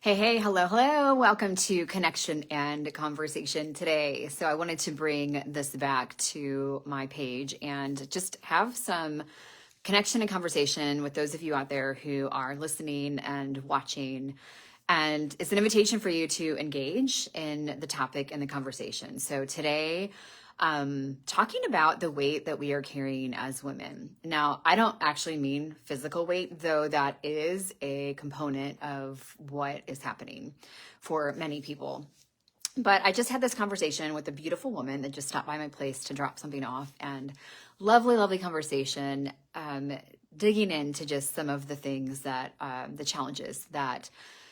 Hey, hello, hello. Welcome to Connection and Conversation today. So, I wanted to bring this back to my page and just have some connection and conversation with those of you out there who are listening and watching. And it's an invitation for you to engage in the topic and the conversation. So, today, talking about the weight that we are carrying as women. Now, I don't actually mean physical weight, though that is a component of what is happening for many people. But I just had this conversation with a beautiful woman that just stopped by my place to drop something off, and lovely, lovely conversation, digging into just some of the things that, the challenges that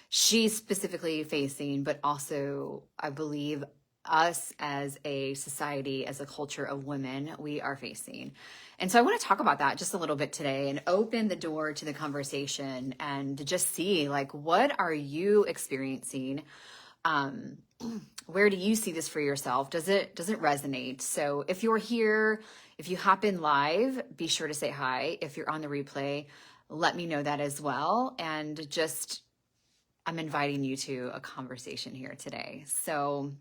she's specifically facing, but also, I believe, us as a society, as a culture of women, we are facing. And so I want to talk about that just a little bit today and open the door to the conversation and just see, like, what are you experiencing? Um, where do you see this for yourself? Does it resonate? So if you're here, if you hop in live, be sure to say hi. If you're on the replay, let me know that as well. And just, I'm inviting you to a conversation here today. So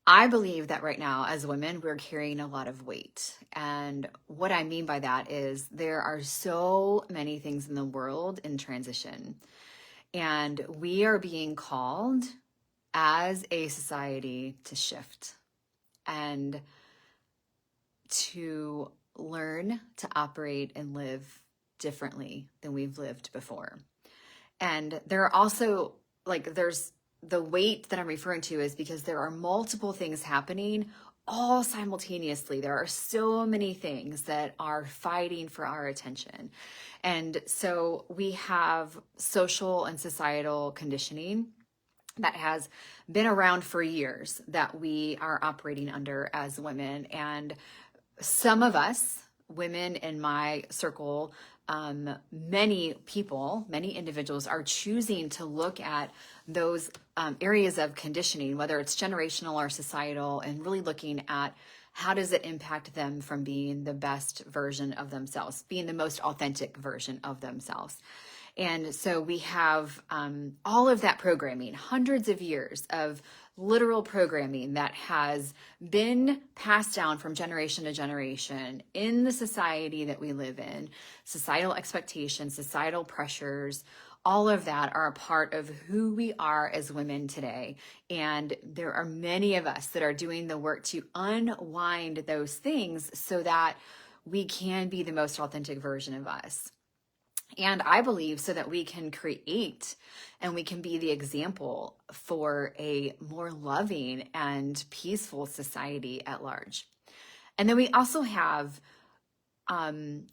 I believe that right now, as women, we're carrying a lot of weight. And what I mean by that is there are so many things in the world in transition. And we are being called as a society to shift and to learn to operate and live differently than we've lived before. And there are also, there's the weight that I'm referring to is because there are multiple things happening all simultaneously. There are so many things that are fighting for our attention. And so we have social and societal conditioning that has been around for years that we are operating under as women. And some of us, women in my circle, many people, many individuals are choosing to look at those areas of conditioning, whether it's generational or societal, and really looking at how does it impact them from being the best version of themselves, being the most authentic version of themselves. And so we have all of that programming, hundreds of years of literal programming that has been passed down from generation to generation in the society that we live in. Societal expectations, societal pressures, all of that are a part of who we are as women today. And there are many of us that are doing the work to unwind those things so that we can be the most authentic version of us. And I believe so that we can create and we can be the example for a more loving and peaceful society at large. And then we also have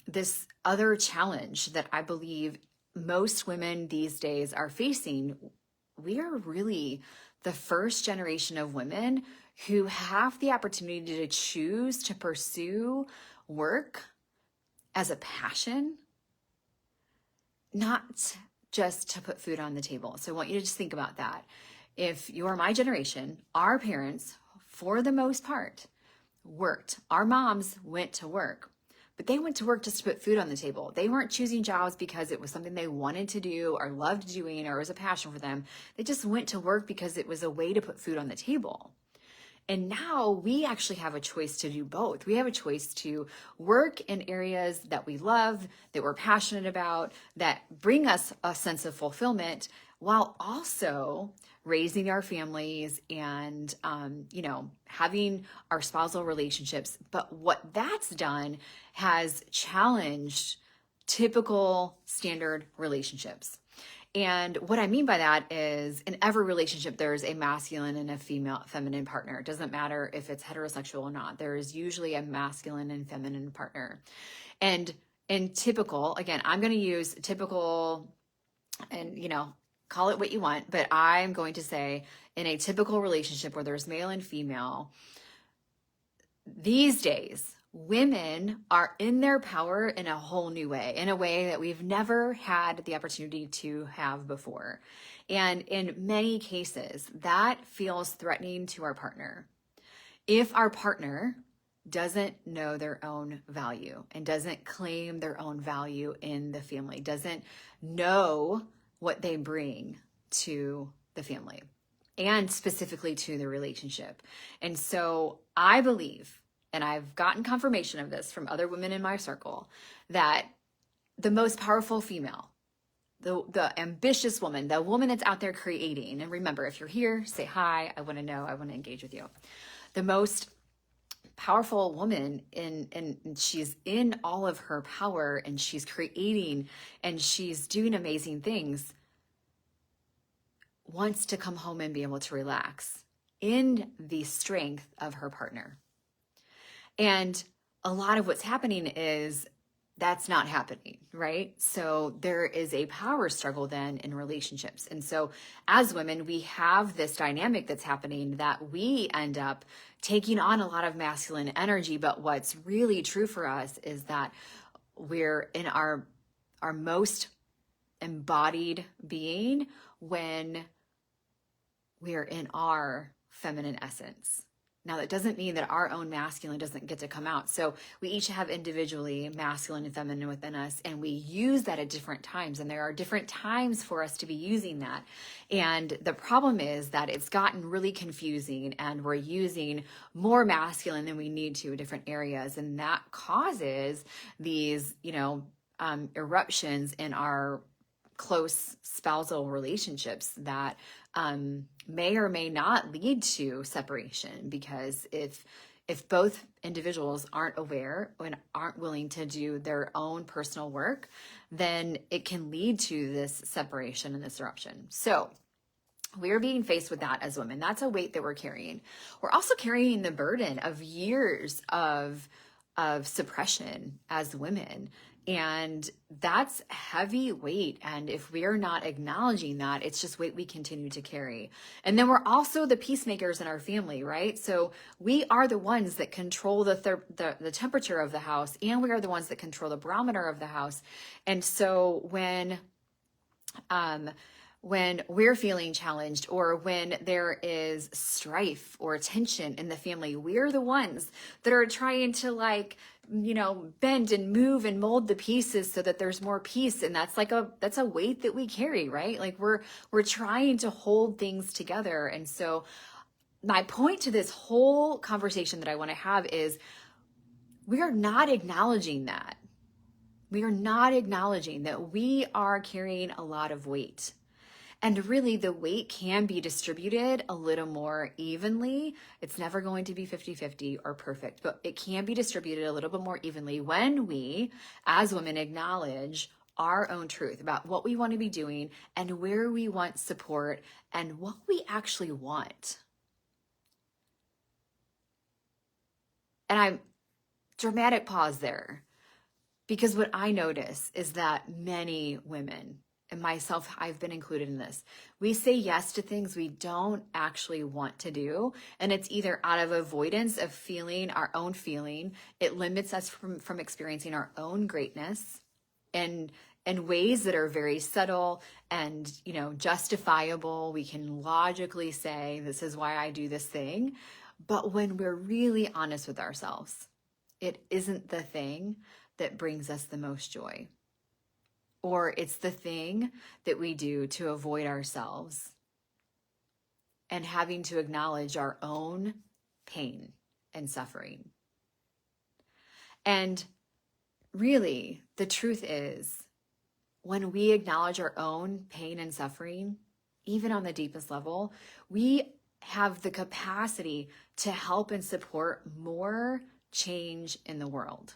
this other challenge that I believe most women these days are facing. We are really the first generation of women who have the opportunity to choose to pursue work as a passion, not just to put food on the table. So I want you to just think about that. If you're my generation, our parents, for the most part, worked. Our moms went to work, but they went to work just to put food on the table. They weren't choosing jobs because it was something they wanted to do or loved doing or was a passion for them. They just went to work because it was a way to put food on the table. And now we actually have a choice to do both. We have a choice to work in areas that we love, that we're passionate about, that bring us a sense of fulfillment, while also raising our families and, having our spousal relationships. But what that's done has challenged typical standard relationships. And what I mean by that is in every relationship, there's a masculine and a feminine partner. It doesn't matter if it's heterosexual or not. There is usually a masculine and feminine partner. And in typical, again, I'm going to use typical and, call it what you want, but I'm going to say in a typical relationship where there's male and female, these days, women are in their power in a whole new way, in a way that we've never had the opportunity to have before. And in many cases, that feels threatening to our partner. If our partner doesn't know their own value and doesn't claim their own value in the family, doesn't know what they bring to the family and specifically to the relationship. And so I believe, and I've gotten confirmation of this from other women in my circle, that the most powerful female, the ambitious woman, the woman that's out there creating, and remember, if you're here, say hi, I want to know, I want to engage with you. The most powerful woman and she's in all of her power, and she's creating and she's doing amazing things, wants to come home and be able to relax in the strength of her partner. And a lot of what's happening is that's not happening, right? So there is a power struggle then in relationships. And so as women, we have this dynamic that's happening that we end up taking on a lot of masculine energy. But what's really true for us is that we're in our most embodied being when we're in our feminine essence. Now, that doesn't mean that our own masculine doesn't get to come out. So we each have individually masculine and feminine within us, and we use that at different times. And there are different times for us to be using that. And the problem is that it's gotten really confusing, and we're using more masculine than we need to in different areas. And that causes these, eruptions in our close spousal relationships that may or may not lead to separation, because if both individuals aren't aware and aren't willing to do their own personal work, then it can lead to this separation and this eruption. So we're being faced with that as women. That's a weight that we're carrying. We're also carrying the burden of years of suppression as women. And that's heavy weight. And if we're not acknowledging that, it's just weight we continue to carry. And then we're also the peacemakers in our family, right? So we are the ones that control the temperature of the house, and we are the ones that control the barometer of the house. And so when we're feeling challenged, or when there is strife or tension in the family, we're the ones that are trying to bend and move and mold the pieces so that there's more peace. And that's that's a weight that we carry, right? Like we're trying to hold things together. And so my point to this whole conversation that I want to have is we are not acknowledging that. We are not acknowledging that we are carrying a lot of weight. And really, the weight can be distributed a little more evenly. It's never going to be 50-50 or perfect, but it can be distributed a little bit more evenly when we, as women, acknowledge our own truth about what we want to be doing and where we want support and what we actually want. And I'm dramatic pause there, because what I notice is that many women, and myself, I've been included in this, we say yes to things we don't actually want to do. And it's either out of avoidance of feeling our own feeling. It limits us from experiencing our own greatness in ways that are very subtle and, justifiable. We can logically say, this is why I do this thing. But when we're really honest with ourselves, it isn't the thing that brings us the most joy. Or it's the thing that we do to avoid ourselves and having to acknowledge our own pain and suffering. And really, the truth is, when we acknowledge our own pain and suffering, even on the deepest level, we have the capacity to help and support more change in the world.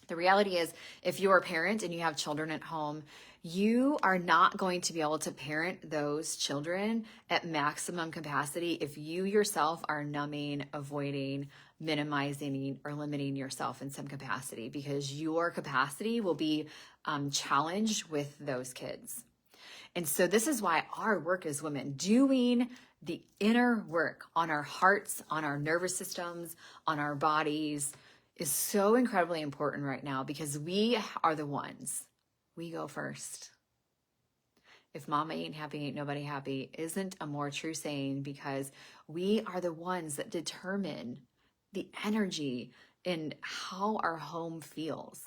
The reality is, if you're a parent and you have children at home, you are not going to be able to parent those children at maximum capacity if you yourself are numbing, avoiding, minimizing, or limiting yourself in some capacity, because your capacity will be challenged with those kids. And so this is why our work as women, doing the inner work on our hearts, on our nervous systems, on our bodies, is so incredibly important right now, because we are the ones. We go first. If mama ain't happy, ain't nobody happy isn't a more true saying, because we are the ones that determine the energy in how our home feels.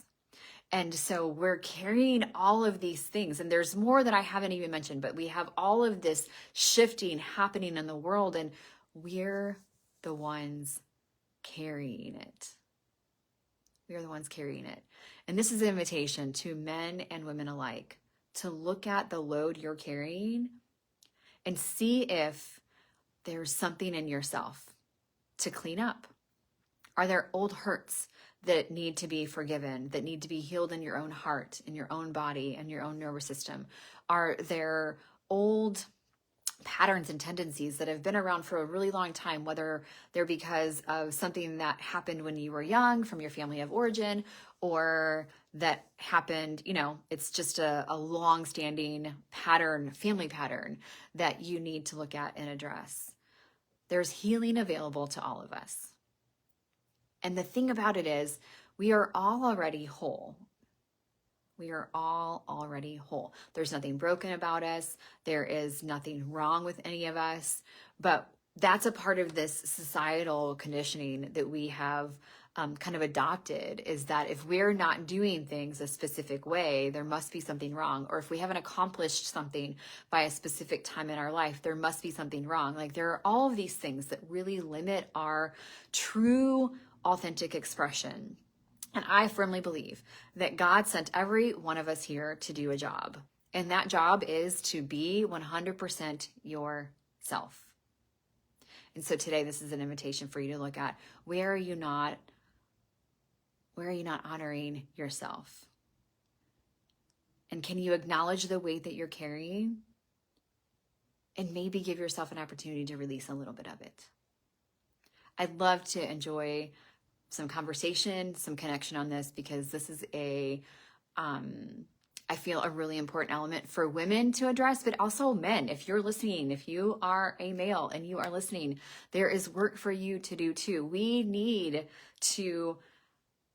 And so we're carrying all of these things, and there's more that I haven't even mentioned, but we have all of this shifting happening in the world, and we're the ones carrying it. We are the ones carrying it. And this is an invitation to men and women alike to look at the load you're carrying and see if there's something in yourself to clean up. Are there old hurts that need to be forgiven, that need to be healed in your own heart, in your own body, and your own nervous system? Are there old patterns and tendencies that have been around for a really long time, whether they're because of something that happened when you were young from your family of origin, or that happened, it's just a long-standing pattern, family pattern that you need to look at and address. There's healing available to all of us. And the thing about it is, we are all already whole. We are all already whole. There's nothing broken about us. There is nothing wrong with any of us. But that's a part of this societal conditioning that we have kind of adopted, is that if we're not doing things a specific way, there must be something wrong. Or if we haven't accomplished something by a specific time in our life, there must be something wrong. Like, there are all of these things that really limit our true, authentic expression. And I firmly believe that God sent every one of us here to do a job. And that job is to be 100% yourself. And so today, this is an invitation for you to look at, where are you not honoring yourself? And can you acknowledge the weight that you're carrying? And maybe give yourself an opportunity to release a little bit of it. I'd love to enjoy some conversation, some connection on this, because this is I feel a really important element for women to address, but also men. If you're listening, if you are a male and you are listening, there is work for you to do too. We need to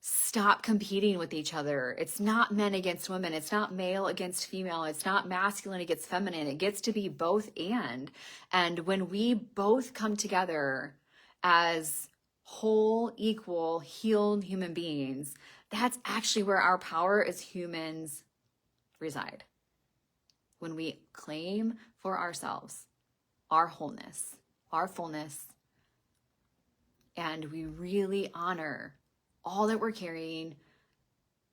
stop competing with each other. It's not men against women. It's not male against female. It's not masculine against feminine. It gets to be both and. And when we both come together as whole, equal, healed human beings, that's actually where our power as humans reside. When we claim for ourselves our wholeness, our fullness, and we really honor all that we're carrying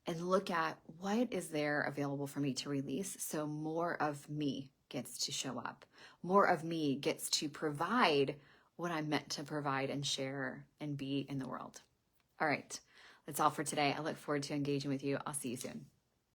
and look at what is there available for me to release, so more of me gets to show up. More of me gets to provide what I'm meant to provide and share and be in the world. All right, that's all for today. I look forward to engaging with you. I'll see you soon.